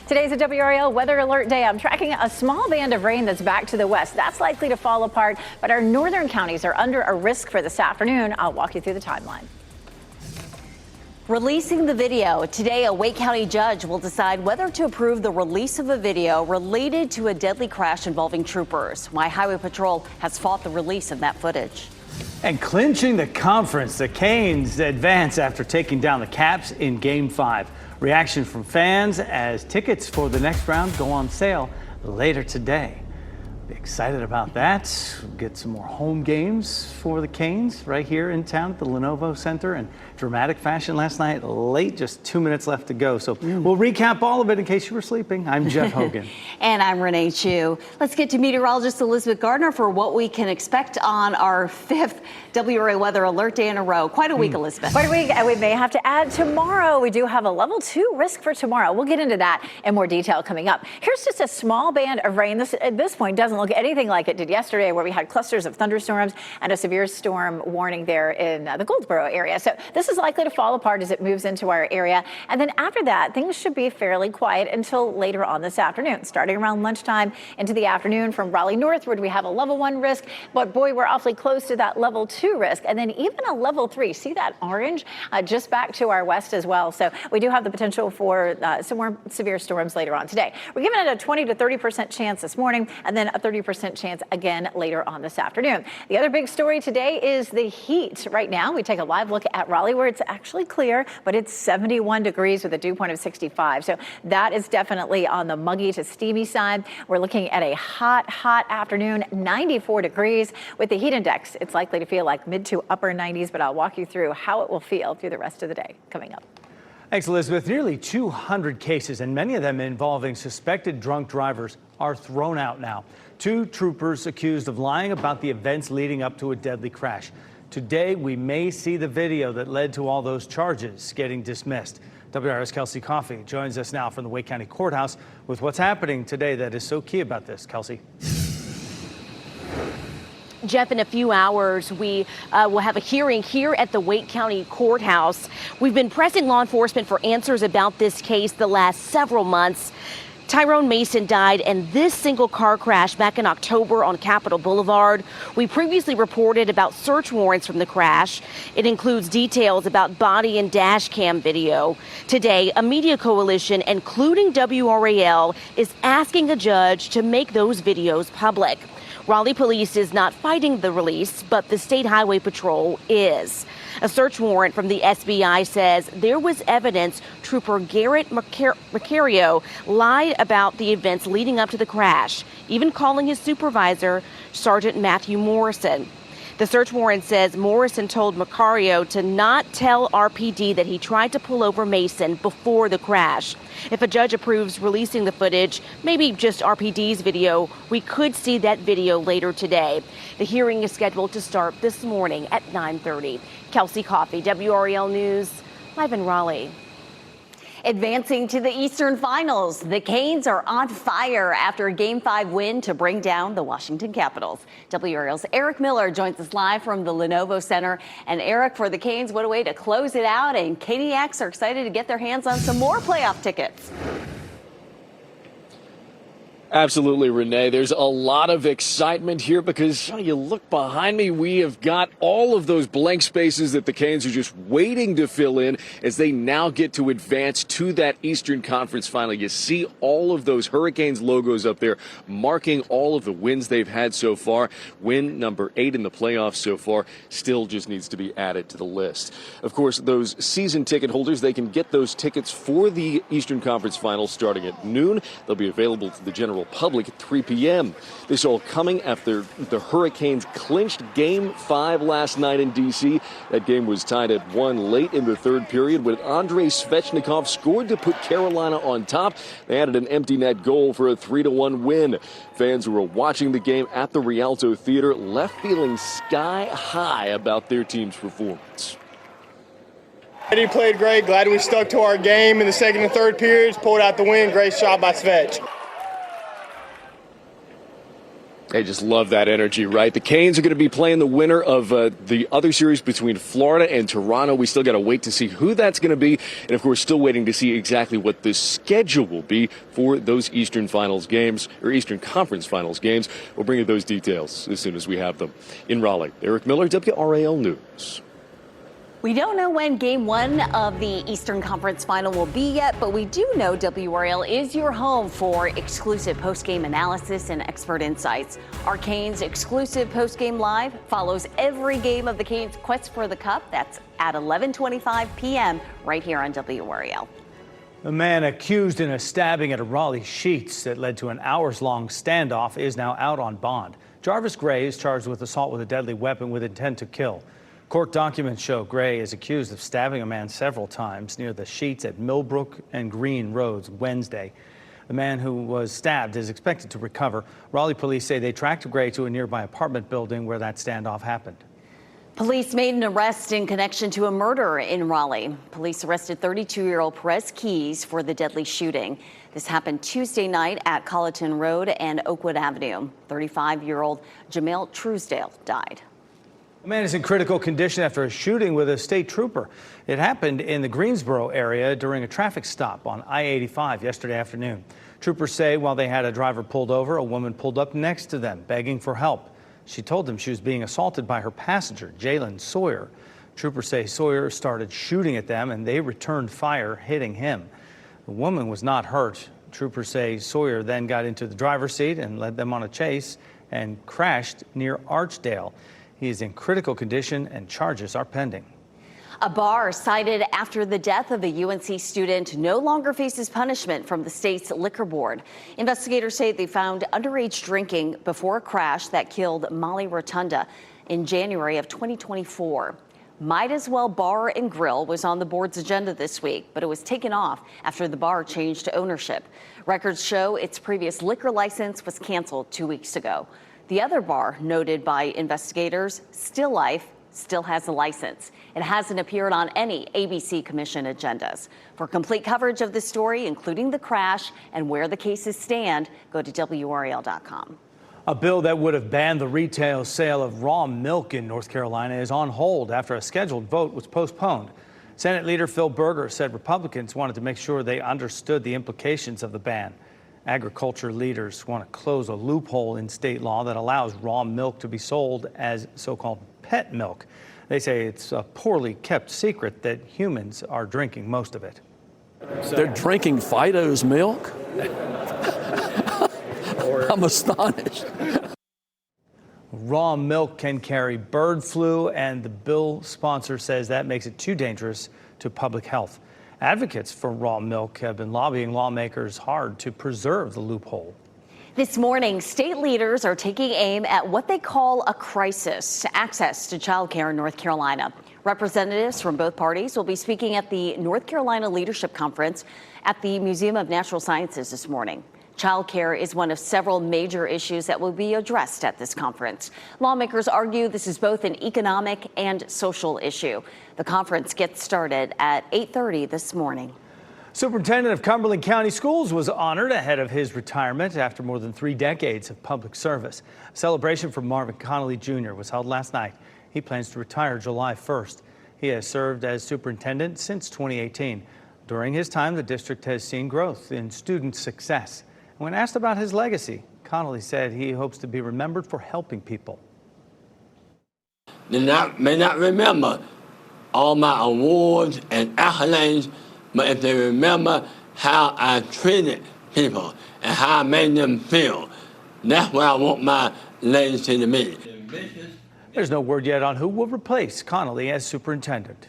Today's a WRAL weather alert day. I'm tracking a small band of rain that's back to the west. That's likely to fall apart, but our northern counties are under a risk for this afternoon. I'll walk you through the timeline. Releasing the video. Today, a Wake County judge will decide whether to approve the release of a video related to a deadly crash involving troopers. Why Highway Patrol has fought the release of that footage. And clinching the conference, the Canes advance after taking down the Caps in Game 5. Reaction from fans as tickets for the next round go on sale later today. Be excited about that. We'll get some more home games for the Canes right here in town at the Lenovo Center in dramatic fashion last night. Late, just 2 minutes left to go. So we'll recap all of it in case you were sleeping. I'm Jeff Hogan. And I'm Renee Chu. Let's get to meteorologist Elizabeth Gardner for what we can expect on our 5th WRA weather alert day in a row. Quite a week, Elizabeth. Quite a week, and we may have to add tomorrow. We do have a level 2 risk for tomorrow. We'll get into that in more detail coming up. Here's just a small band of rain. This, at this point, doesn't look anything like it did yesterday, where we had clusters of thunderstorms and a severe storm warning there in the Goldsboro area. So this is likely to fall apart as it moves into our area. And then after that, things should be fairly quiet until later on this afternoon. Starting around lunchtime into the afternoon from Raleigh northward, we have a level 1 risk, but boy, we're awfully close to that level 2 risk. And then even a level 3. See that orange just back to our west as well. So we do have the potential for some more severe storms later on today. We're giving it a 20 to 30% chance this morning, and then a 30% chance again later on this afternoon. The other big story today is the heat. Right now, we take a live look at Raleigh, where it's actually clear, but it's 71 degrees with a dew point of 65. So that is definitely on the muggy to steamy side. We're looking at a hot afternoon, 94 degrees. With the heat index, it's likely to feel like mid to upper 90s, but I'll walk you through how it will feel through the rest of the day coming up. Thanks, Elizabeth. Nearly 200 cases, and many of them involving suspected drunk drivers, are thrown out now. 2 troopers accused of lying about the events leading up to a deadly crash. Today, we may see the video that led to all those charges getting dismissed. WR's Kelsey Coffey joins us now from the Wake County Courthouse with what's happening today that is so key about this. Kelsey. Jeff, in a few hours, we will have a hearing here at the Wake County Courthouse. We've been pressing law enforcement for answers about this case the last several months. Tyrone Mason died in this single car crash back in October on Capitol Boulevard. We previously reported about search warrants from the crash. It includes details about body and dash cam video. Today, a media coalition, including WRAL, is asking a judge to make those videos public. Raleigh police is not fighting the release, but the State Highway Patrol is. A search warrant from the SBI says there was evidence Trooper Garrett Macario lied about the events leading up to the crash, even calling his supervisor, Sergeant Matthew Morrison. The search warrant says Morrison told Macario to not tell RPD that he tried to pull over Mason before the crash. If a judge approves releasing the footage, maybe just RPD's video, we could see that video later today. The hearing is scheduled to start this morning at 9:30. Kelsey Coffey, WRAL News, live in Raleigh. Advancing to the Eastern Finals, the Canes are on fire after a Game 5 win to bring down the Washington Capitals. WRAL's Eric Miller joins us live from the Lenovo Center. And Eric, for the Canes, what a way to close it out. And Caniacs are excited to get their hands on some more playoff tickets. Absolutely, Renee. There's a lot of excitement here because you look behind me, we have got all of those blank spaces that the Canes are just waiting to fill in as they now get to advance to that Eastern Conference final. You see all of those Hurricanes logos up there marking all of the wins they've had so far. Win number 8 in the playoffs so far still just needs to be added to the list. Of course, those season ticket holders, they can get those tickets for the Eastern Conference final starting at noon. They'll be available to the general public at 3 p.m. This all coming after the Hurricanes clinched Game 5 last night in D.C. That game was tied at 1 late in the third period when Andrei Svechnikov scored to put Carolina on top. They added an empty net goal for a 3-1 win. Fans who were watching the game at the Rialto Theater left feeling sky high about their team's performance. He played great. Glad we stuck to our game in the second and third periods. Pulled out the win. Great shot by Svech. I just love that energy, right? The Canes are going to be playing the winner of the other series between Florida and Toronto. We still got to wait to see who that's going to be. And, of course, still waiting to see exactly what the schedule will be for those Eastern Finals games, or Eastern Conference Finals games. We'll bring you those details as soon as we have them. In Raleigh, Eric Miller, WRAL News. We don't know when Game 1 of the Eastern Conference Final will be yet, but we do know WRAL is your home for exclusive post-game analysis and expert insights. Our Canes exclusive post-game live follows every game of the Canes' quest for the Cup. That's at 11:25 p.m. right here on WRAL. The man accused in a stabbing at a Raleigh Sheetz that led to an hours-long standoff is now out on bond. Jarvis Gray is charged with assault with a deadly weapon with intent to kill. Court documents show Gray is accused of stabbing a man several times near the Sheetz at Millbrook and Green Roads Wednesday. The man who was stabbed is expected to recover. Raleigh police say they tracked Gray to a nearby apartment building where that standoff happened. Police made an arrest in connection to a murder in Raleigh. Police arrested 32-year-old Perez Keys for the deadly shooting. This happened Tuesday night at Colleton Road and Oakwood Avenue. 35-year-old Jamel Truesdale died. A man is in critical condition after a shooting with a state trooper. It happened in the Greensboro area during a traffic stop on I-85 yesterday afternoon. Troopers say while they had a driver pulled over, a woman pulled up next to them, begging for help. She told them she was being assaulted by her passenger, Jalen Sawyer. Troopers say Sawyer started shooting at them and they returned fire, hitting him. The woman was not hurt. Troopers say Sawyer then got into the driver's seat and led them on a chase and crashed near Archdale. He is in critical condition and charges are pending. A bar cited after the death of a UNC student no longer faces punishment from the state's liquor board. Investigators say they found underage drinking before a crash that killed Molly Rotunda in January of 2024. Might As Well Bar and Grill was on the board's agenda this week, but it was taken off after the bar changed ownership. Records show its previous liquor license was canceled 2 weeks ago. The other bar, noted by investigators, Still Life, still has a license. It hasn't appeared on any ABC Commission agendas. For complete coverage of this story, including the crash and where the cases stand, go to WRAL.com. A bill that would have banned the retail sale of raw milk in North Carolina is on hold after a scheduled vote was postponed. Senate Leader Phil Berger said Republicans wanted to make sure they understood the implications of the ban. Agriculture leaders want to close a loophole in state law that allows raw milk to be sold as so-called pet milk. They say it's a poorly kept secret that humans are drinking most of it. They're drinking Fido's milk? I'm astonished. Raw milk can carry bird flu, and the bill sponsor says that makes it too dangerous to public health. Advocates for raw milk have been lobbying lawmakers hard to preserve the loophole. This morning, state leaders are taking aim at what they call a crisis, access to child care in North Carolina. Representatives from both parties will be speaking at the North Carolina Leadership Conference at the Museum of Natural Sciences this morning. Child care is one of several major issues that will be addressed at this conference. Lawmakers argue this is both an economic and social issue. The conference gets started at 8:30 this morning. Superintendent of Cumberland County Schools was honored ahead of his retirement after more than 3 decades of public service. A celebration for Marvin Connolly Jr. was held last night. He plans to retire July 1st. He has served as superintendent since 2018. During his time, the district has seen growth in student success. When asked about his legacy, Connolly said he hopes to be remembered for helping people. They may not remember all my awards and accolades, but if they remember how I treated people and how I made them feel, that's where I want my legacy to be. There's no word yet on who will replace Connolly as superintendent.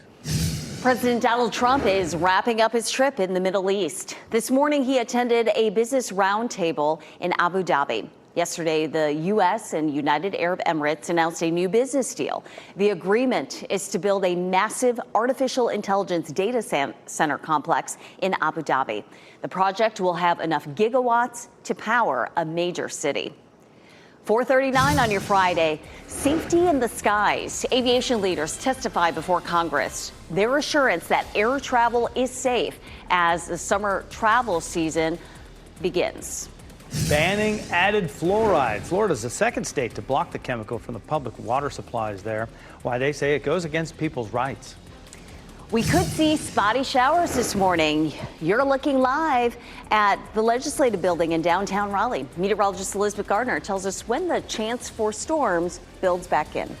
President Donald Trump is wrapping up his trip in the Middle East. This morning, he attended a business roundtable in Abu Dhabi. Yesterday, the U.S. and United Arab Emirates announced a new business deal. The agreement is to build a massive artificial intelligence data center complex in Abu Dhabi. The project will have enough gigawatts to power a major city. 4:39 on your Friday. Safety in the skies. Aviation leaders testify before Congress. Their assurance that air travel is safe as the summer travel season begins. banning added fluoride. Florida's the second state to block the chemical from the public water supplies there. Why they say it goes against people's rights. We could see spotty showers this morning. You're looking live at the Legislative Building in downtown Raleigh. Meteorologist Elizabeth Gardner tells us when the chance for storms builds back in.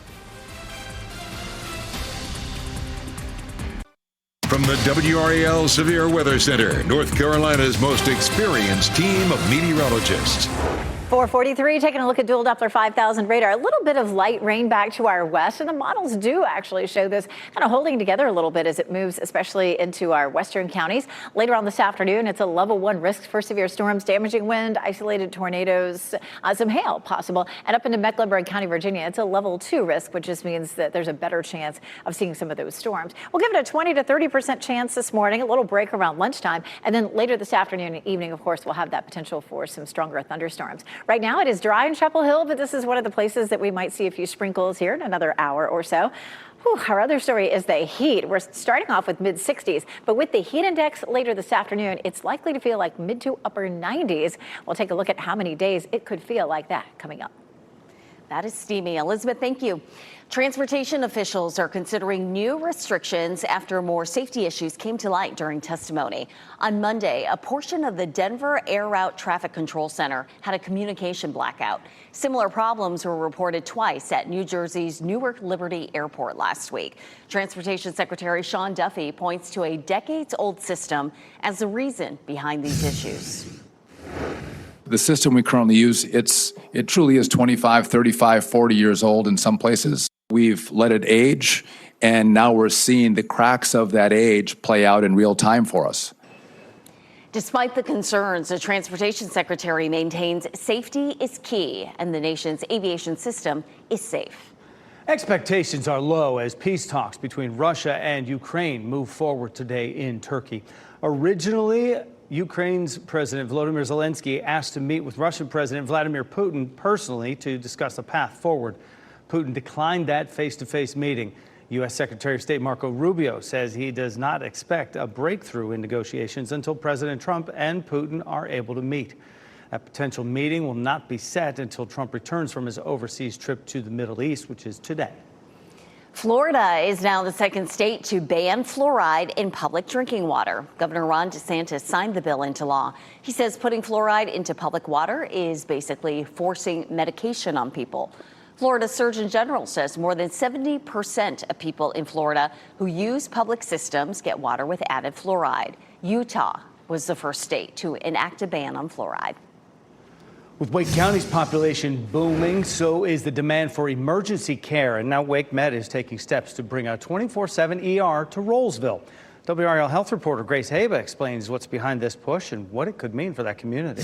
From the WRAL Severe Weather Center, North Carolina's most experienced team of meteorologists. 443, taking a look at dual Doppler 5000 radar. A little bit of light rain back to our west, and the models do actually show this kind of holding together a little bit as it moves, especially into our western counties. Later on this afternoon, it's a level 1 risk for severe storms, damaging wind, isolated tornadoes, some hail possible. And up into Mecklenburg County, Virginia, it's a level 2 risk, which just means that there's a better chance of seeing some of those storms. We'll give it a 20 to 30% chance this morning, a little break around lunchtime. And then later this afternoon and evening, of course, we'll have that potential for some stronger thunderstorms. Right now, it is dry in Chapel Hill, but this is one of the places that we might see a few sprinkles here in another hour or so. Our other story is the heat. We're starting off with mid-60s, but with the heat index later this afternoon, it's likely to feel like mid to upper 90s. We'll take a look at how many days it could feel like that coming up. That is steamy. Elizabeth, thank you. Transportation officials are considering new restrictions after more safety issues came to light during testimony. On Monday, a portion of the Denver Air Route Traffic Control Center had a communication blackout. Similar problems were reported twice at New Jersey's Newark Liberty Airport last week. Transportation Secretary Sean Duffy points to a decades-old system as the reason behind these issues. The system we currently use, it truly is 25, 35, 40 years old in some places. We've let it age, and now we're seeing the cracks of that age play out in real time for us. Despite the concerns, the Transportation Secretary maintains safety is key, and the nation's aviation system is safe. Expectations are low as peace talks between Russia and Ukraine move forward today in Turkey. Originally, Ukraine's President Volodymyr Zelensky asked to meet with Russian President Vladimir Putin personally to discuss a path forward. Putin declined that face-to-face meeting. U.S. Secretary of State Marco Rubio says he does not expect a breakthrough in negotiations until President Trump and Putin are able to meet. A potential meeting will not be set until Trump returns from his overseas trip to the Middle East, which is today. Florida is now the second state to ban fluoride in public drinking water. Governor Ron DeSantis signed the bill into law. He says putting fluoride into public water is basically forcing medication on people. Florida's Surgeon General says more than 70% of people in Florida who use public systems get water with added fluoride. Utah was the first state to enact a ban on fluoride. With Wake County's population booming, so is the demand for emergency care. And now Wake Med is taking steps to bring a 24/7 ER to Rollsville. WRAL health reporter Grace Haba explains what's behind this push and what it could mean for that community.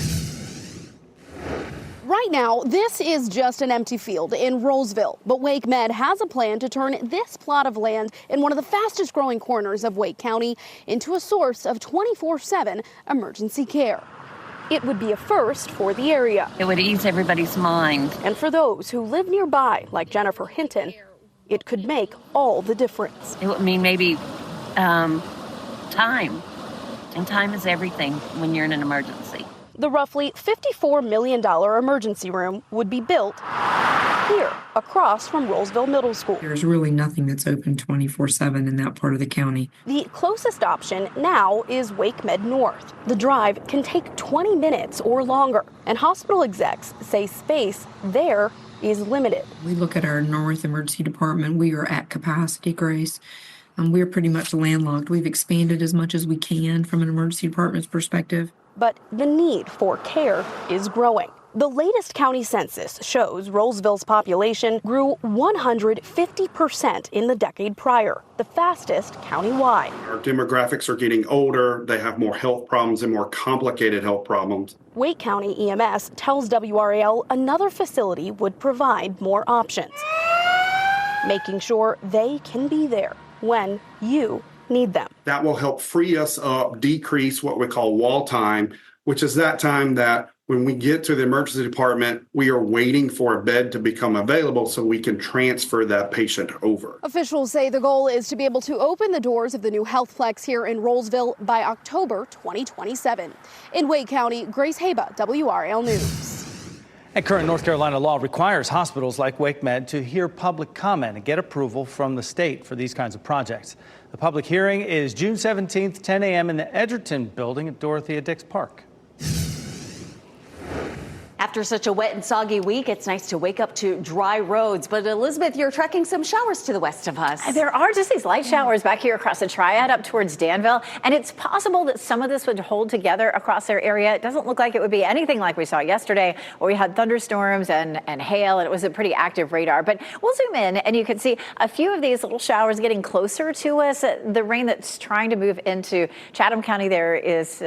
Right now, this is just an empty field in Rollsville, but Wake Med has a plan to turn this plot of land in one of the fastest growing corners of Wake County into a source of 24/7 emergency care. It would be a first for the area. It would ease everybody's mind. And for those who live nearby, like Jennifer Hinton, it could make all the difference. It would mean maybe time. And time is everything when you're in an emergency. The roughly $54 million emergency room would be built here, across from Rollsville Middle School. There's really nothing that's open 24/7 in that part of the county. The closest option now is Wake Med North. The drive can take 20 minutes or longer, and hospital execs say space there is limited. We look at our North Emergency Department, we are at capacity, Grace. We're pretty much landlocked. We've expanded as much as we can from an emergency department's perspective. But the need for care is growing. The latest county census shows Rollsville's population grew 150% in the decade prior, the fastest countywide. Our demographics are getting older. They have more health problems and more complicated health problems. Wake County EMS tells WRAL another facility would provide more options, making sure they can be there when you need them. That will help free us up, decrease what we call wall time, which is that time that When we get to the emergency department, we are waiting for a bed to become available so we can transfer that patient over. Officials say the goal is to be able to open the doors of the new Healthplex here in Rollsville by October 2027. In Wake County, Grace Haba, WRAL News. And current North Carolina law requires hospitals like WakeMed to hear public comment and get approval from the state for these kinds of projects. The public hearing is June 17th, 10 a.m. in the Edgerton building at Dorothea Dix Park. After such a wet and soggy week, it's nice to wake up to dry roads. But Elizabeth, you're tracking some showers to the west of us. There are just these light showers back here across the Triad up towards Danville. And it's possible that some of this would hold together across their area. It doesn't look like it would be anything like we saw yesterday, where we had thunderstorms and hail, and it was a pretty active radar. But we'll zoom in and you can see a few of these little showers getting closer to us. The rain that's trying to move into Chatham County there is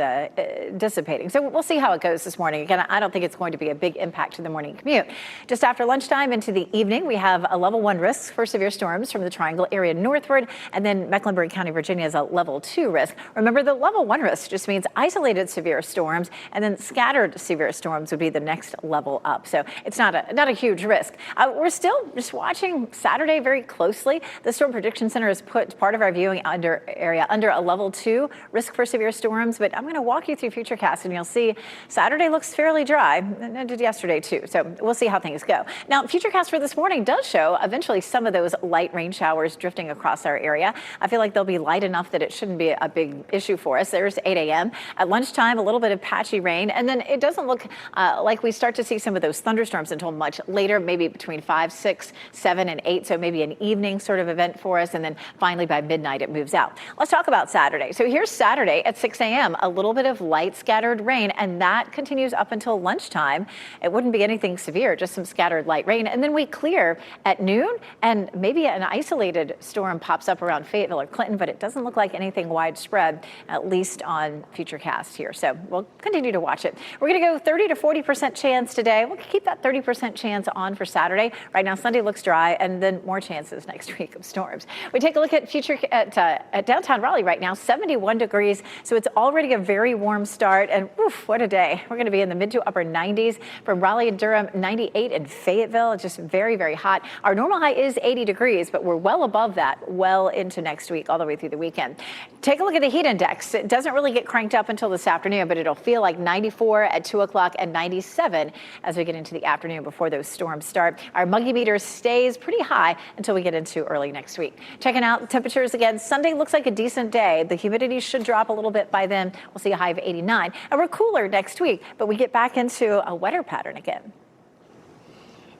dissipating. So we'll see how it goes this morning. Again, I don't think it's going to be a big impact to the morning commute. Just after lunchtime into the evening, we have a level 1 risk for severe storms from the Triangle area northward, and then Mecklenburg County, Virginia is a level 2 risk. Remember, the level 1 risk just means isolated severe storms, and then scattered severe storms would be the next level up. So it's not a huge risk. We're still just watching Saturday very closely. The Storm Prediction Center has put part of our viewing area under a level 2 risk for severe storms, but I'm going to walk you through Futurecast and you'll see Saturday looks fairly dry. It did yesterday too, so we'll see how things go. Now, Futurecast for this morning does show eventually some of those light rain showers drifting across our area. I feel like they'll be light enough that it shouldn't be a big issue for us. There's 8 a.m. At lunchtime, a little bit of patchy rain, and then it doesn't look like we start to see some of those thunderstorms until much later, maybe between 5, 6, 7, and 8, so maybe an evening sort of event for us, and then finally by midnight it moves out. Let's talk about Saturday. So here's Saturday at 6 a.m., a little bit of light scattered rain, and that continues up until lunchtime. It wouldn't be anything severe, just some scattered light rain. And then we clear at noon, and maybe an isolated storm pops up around Fayetteville or Clinton, but it doesn't look like anything widespread, at least on Futurecast here. So we'll continue to watch it. We're going to go 30 to 40% chance today. We'll keep that 30% chance on for Saturday. Right now, Sunday looks dry, and then more chances next week of storms. We take a look at downtown Raleigh right now, 71 degrees. So it's already a very warm start, and oof, what a day. We're going to be in the mid to upper 90s. From Raleigh and Durham, 98 in Fayetteville. It's just very, very hot. Our normal high is 80 degrees, but we're well above that well into next week, all the way through the weekend. Take a look at the heat index. It doesn't really get cranked up until this afternoon, but it'll feel like 94 at 2 o'clock and 97 as we get into the afternoon before those storms start. Our muggy meter stays pretty high until we get into early next week. Checking out the temperatures again. Sunday looks like a decent day. The humidity should drop a little bit by then. We'll see a high of 89. And we're cooler next week, but we get back into a wetter pattern again.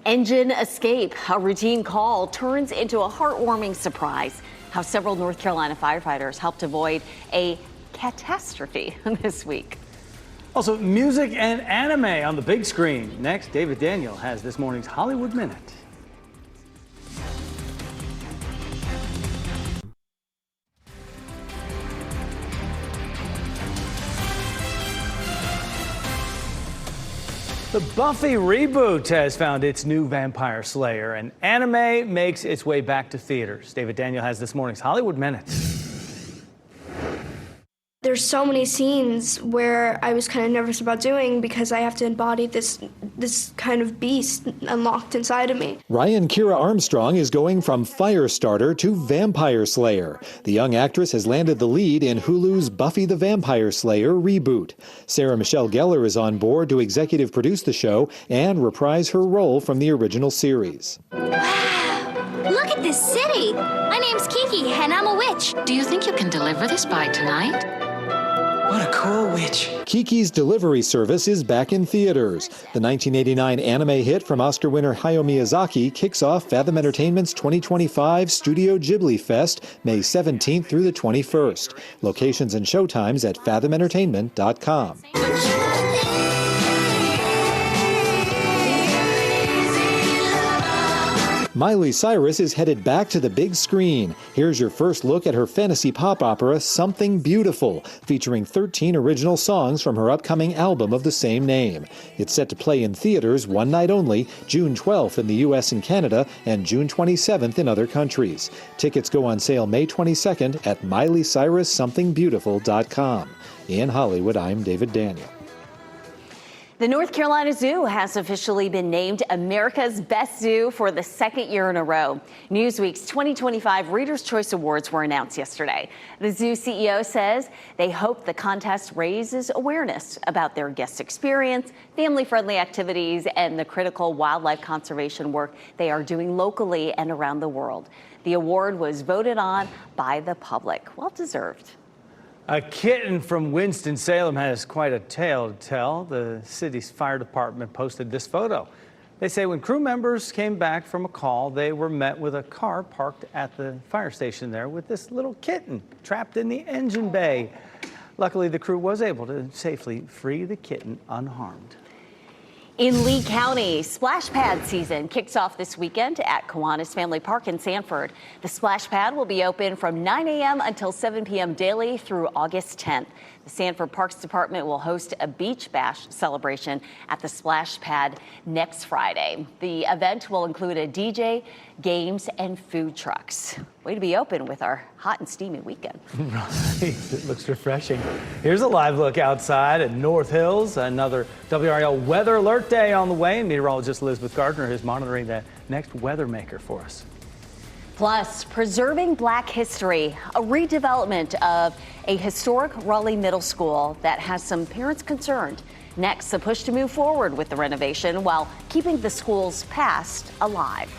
Engine escape, a routine call, turns into a heartwarming surprise. How several North Carolina firefighters helped avoid a catastrophe this week. Also, music and anime on the big screen. Next, David Daniel has this morning's Hollywood Minute. The Buffy reboot has found its new vampire slayer, and anime makes its way back to theaters. David Daniel has this morning's Hollywood Minute. There's so many scenes where I was kind of nervous about doing because I have to embody this kind of beast unlocked inside of me. Ryan Kira Armstrong is going from fire starter to vampire slayer. The young actress has landed the lead in Hulu's Buffy the Vampire Slayer reboot. Sarah Michelle Gellar is on board to executive produce the show and reprise her role from the original series. Wow! Look at this city! My name's Kiki, and I'm a witch. Do you think you can deliver this by tonight? What a cool witch. Kiki's Delivery Service is back in theaters. The 1989 anime hit from Oscar winner Hayao Miyazaki kicks off Fathom Entertainment's 2025 Studio Ghibli Fest May 17th through the 21st. Locations and showtimes at fathomentertainment.com. Miley Cyrus is headed back to the big screen. Here's your first look at her fantasy pop opera, Something Beautiful, featuring 13 original songs from her upcoming album of the same name. It's set to play in theaters one night only, June 12th in the U.S. and Canada, and June 27th in other countries. Tickets go on sale May 22nd at MileyCyrusSomethingBeautiful.com. In Hollywood, I'm David Daniel. The North Carolina Zoo has officially been named America's Best Zoo for the second year in a row. Newsweek's 2025 Reader's Choice Awards were announced yesterday. The zoo CEO says they hope the contest raises awareness about their guest experience, family-friendly activities, and the critical wildlife conservation work they are doing locally and around the world. The award was voted on by the public. Well deserved. A kitten from Winston-Salem has quite a tale to tell. The city's fire department posted this photo. They say when crew members came back from a call, they were met with a car parked at the fire station there with this little kitten trapped in the engine bay. Luckily, the crew was able to safely free the kitten unharmed. In Lee County, splash pad season kicks off this weekend at Kiwanis Family Park in Sanford. The splash pad will be open from 9 a.m. until 7 p.m. daily through August 10th. The Sanford Parks Department will host a beach bash celebration at the splash pad next Friday. The event will include a DJ, games, and food trucks. Way to be open with our hot and steamy weekend. Right, it looks refreshing. Here's a live look outside at North Hills. Another WRAL weather alert day on the way. Meteorologist Elizabeth Gardner is monitoring the next weather maker for us. Plus, preserving Black history, a redevelopment of a historic Raleigh middle school that has some parents concerned. Next, a push to move forward with the renovation while keeping the school's past alive.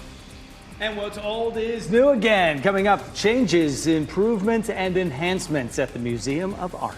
And what's old is new again. Coming up, changes, improvements, and enhancements at the Museum of Art.